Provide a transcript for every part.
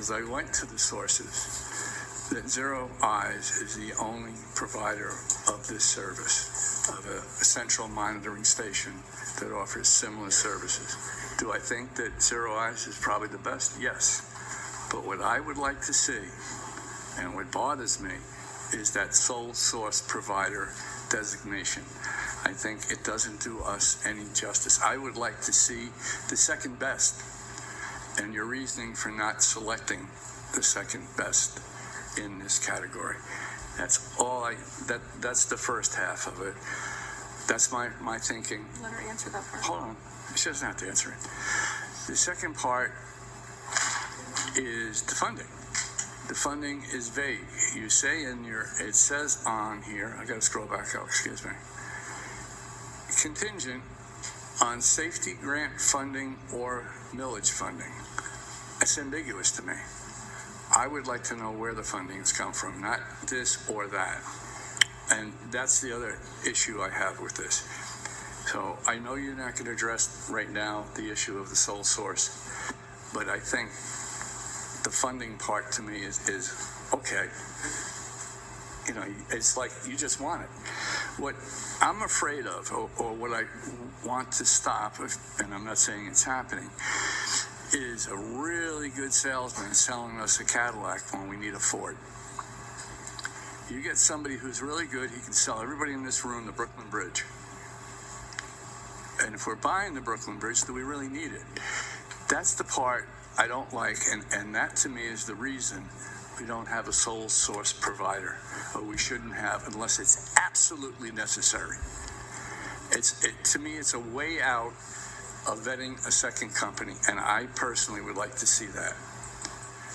as I went to the sources, that Zero Eyes is the only provider of this service, of a central monitoring station that offers similar services. Do I think that Zero Eyes is probably the best? Yes. But what I would like to see, and what bothers me, is that sole source provider designation. I think it doesn't do us any justice. I would like to see the second best, and your reasoning for not selecting the second best in this category. That's all that's the first half of it. That's my thinking. Let her answer that part. Hold on. She doesn't have to answer it. The second part is the funding. The funding is vague. You say it says on here, I gotta scroll back up, excuse me. Contingent on safety grant funding or millage funding. That's ambiguous to me. I would like to know where the funding has come from, not this or that. And that's the other issue I have with this. So I know you're not going to address right now the issue of the sole source, but I think the funding part to me is okay. You know, it's like you just want it. What I'm afraid of, or what I want to stop, and I'm not saying it's happening, is a really good salesman selling us a Cadillac when we need a Ford. You get somebody who's really good, he can sell everybody in this room the Brooklyn Bridge. And if we're buying the Brooklyn Bridge, do we really need it? That's the part I don't like, and that to me is the reason we don't have a sole source provider, or we shouldn't have unless it's absolutely necessary. To me, it's a way out of vetting a second company, and I personally would like to see that.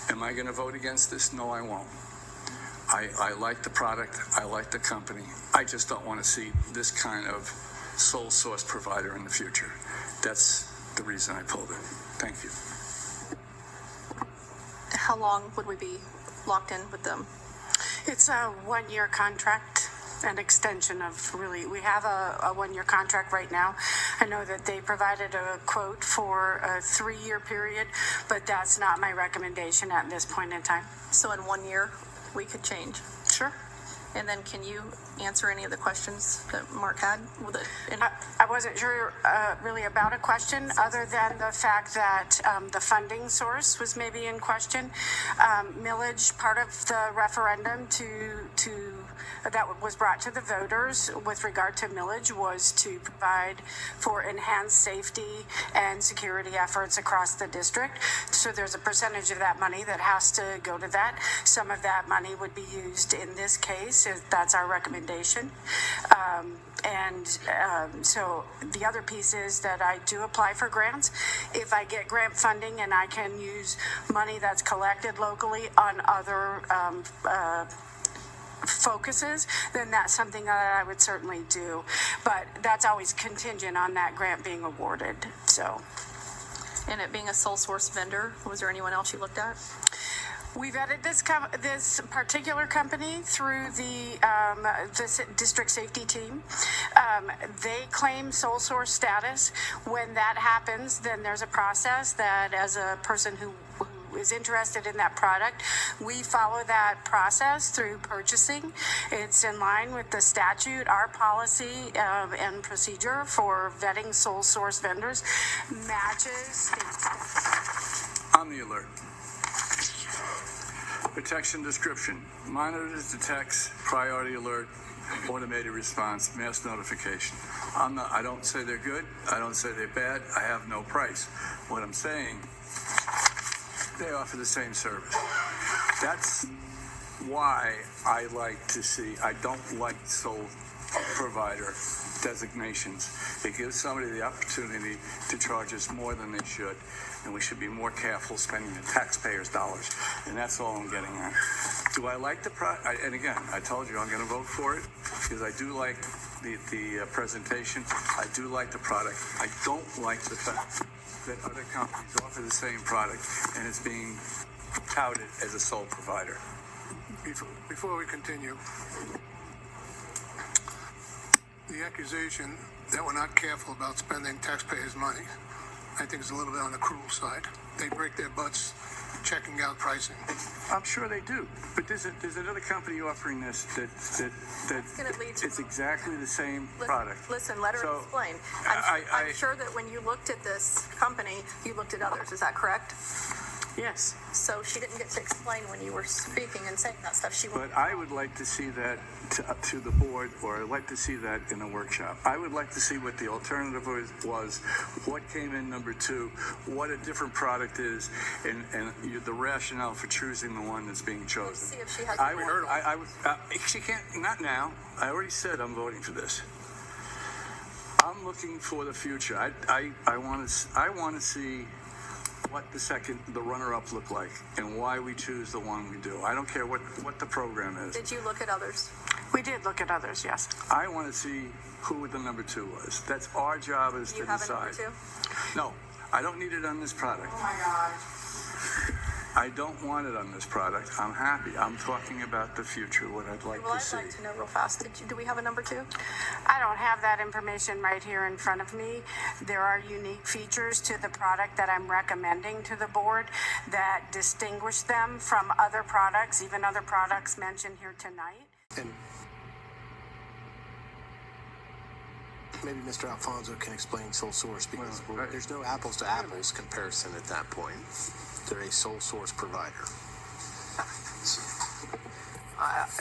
Am I going to vote against this? No, I won't. I like the product, I like the company. I just don't want to see this kind of sole source provider in the future. That's the reason I pulled it. Thank you. How long would we be locked in with them? It's a one-year contract, an extension of we have a one-year contract right now. I know that they provided a quote for a 3-year period, but that's not my recommendation at this point in time. So in 1 year, we could change. Sure. And then can you answer any of the questions that Mark had? I wasn't sure really about a question other than the fact that the funding source was maybe in question. Millage, part of the referendum that was brought to the voters with regard to millage was to provide for enhanced safety and security efforts across the district. So there's a percentage of that money that has to go to that. Some of that money would be used in this case, if that's our recommendation. So the other piece is that I do apply for grants. If I get grant funding and I can use money that's collected locally on other focuses, then that's something that I would certainly do. But that's always contingent on that grant being awarded. So, and it being a sole source vendor, was there anyone else you looked at? We vetted this particular company through the district safety team. They claim sole source status. When that happens, then there's a process that, as a person who is interested in that product, we follow that process through purchasing. It's in line with the statute. Our policy and procedure for vetting sole source vendors matches. On the alert. Protection description. Monitors, detects, priority alert, automated response, mass notification. I don't say they're good. I don't say they're bad. I have no price. What I'm saying, they offer the same service. That's why I like to see, I don't like sole provider designations. It gives somebody the opportunity to charge us more than they should, and we should be more careful spending the taxpayers' dollars, and that's all I'm getting at. Do I like the product? And again, I told you I'm going to vote for it because I do like the presentation. I do like the product. I don't like the fact that other companies offer the same product and it's being touted as a sole provider. Before we continue, the accusation that we're not careful about spending taxpayers' money, I think is a little bit on the cruel side. They break their butts checking out pricing. I'm sure they do, but there's another company offering this It's gonna lead to- it's exactly the same product. Listen, let her So, explain. I- I'm sure that when you looked at this company, you looked at others. Is that correct? Yes. So she didn't get to explain when you were speaking and saying that stuff. But I would like to see that to the board, or I'd like to see that in a workshop. I would like to see what the alternative was, what came in number 2, what a different product is, and the rationale for choosing the one that's being chosen. See if she has. She can't, not now. I already said I'm voting for this. I'm looking for the future. I want to see what the runner-up look like and why we choose the one we do. I don't care what the program is. Did you look at others? We did look at others, yes. I want to see who the number 2 was. That's our job, is Do you to have a decide. number 2? No, I don't need it on this product. Oh, my God. I don't want it on this product. I'm happy. I'm talking about the future, what I'd like Well, to I'd see. like to know real fast. Do we have a number 2? I don't have that information right here in front of me. There are unique features to the product that I'm recommending to the board that distinguish them from other products, even other products mentioned here tonight. And maybe Mr. Alfonso can explain sole source, because there's no apples to apples comparison at that point. They're a sole source provider.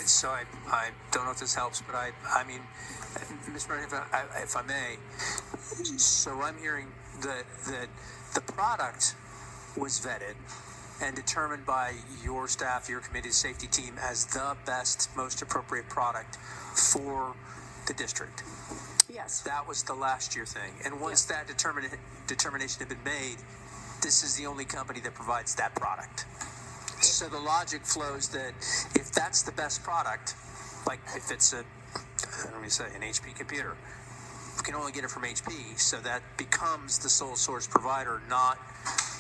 So I don't know if this helps, but I mean, Ms. Brennan, if I may, so I'm hearing that the product was vetted and determined by your staff, your committee, safety team, as the best, most appropriate product for the district. Yes. That was the last year thing. And once that determination had been made, this is the only company that provides that product. So the logic flows that if that's the best product, like if it's an HP computer, we can only get it from HP, so that becomes the sole source provider, not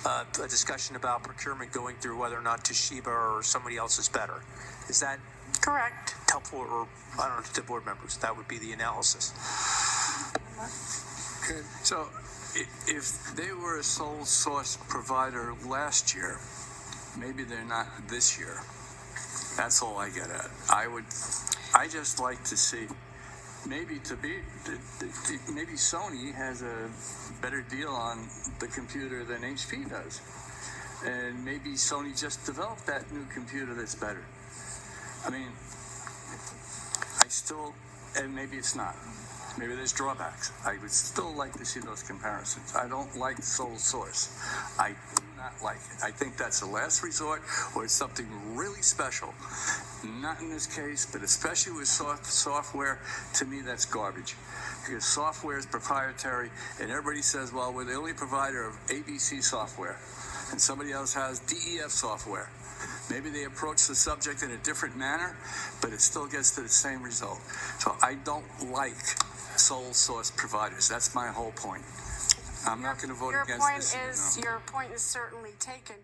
a discussion about procurement going through whether or not Toshiba or somebody else is better. Is that Correct. helpful, or I don't know, to the board members? That would be the analysis. Okay. So if they were a sole source provider last year, maybe they're not this year. That's all I get at. I just like to see, maybe Sony has a better deal on the computer than HP does. And maybe Sony just developed that new computer that's better. I mean, and maybe it's not. Maybe there's drawbacks. I would still like to see those comparisons. I don't like sole source. I do not like it. I think that's a last resort, or it's something really special. Not in this case, but especially with software, to me that's garbage. Because software is proprietary, and everybody says, well, we're the only provider of ABC software, and somebody else has DEF software. Maybe they approach the subject in a different manner, but it still gets to the same result. So I don't like sole source providers. That's my whole point. I'm not going to vote against this. Your point is certainly taken.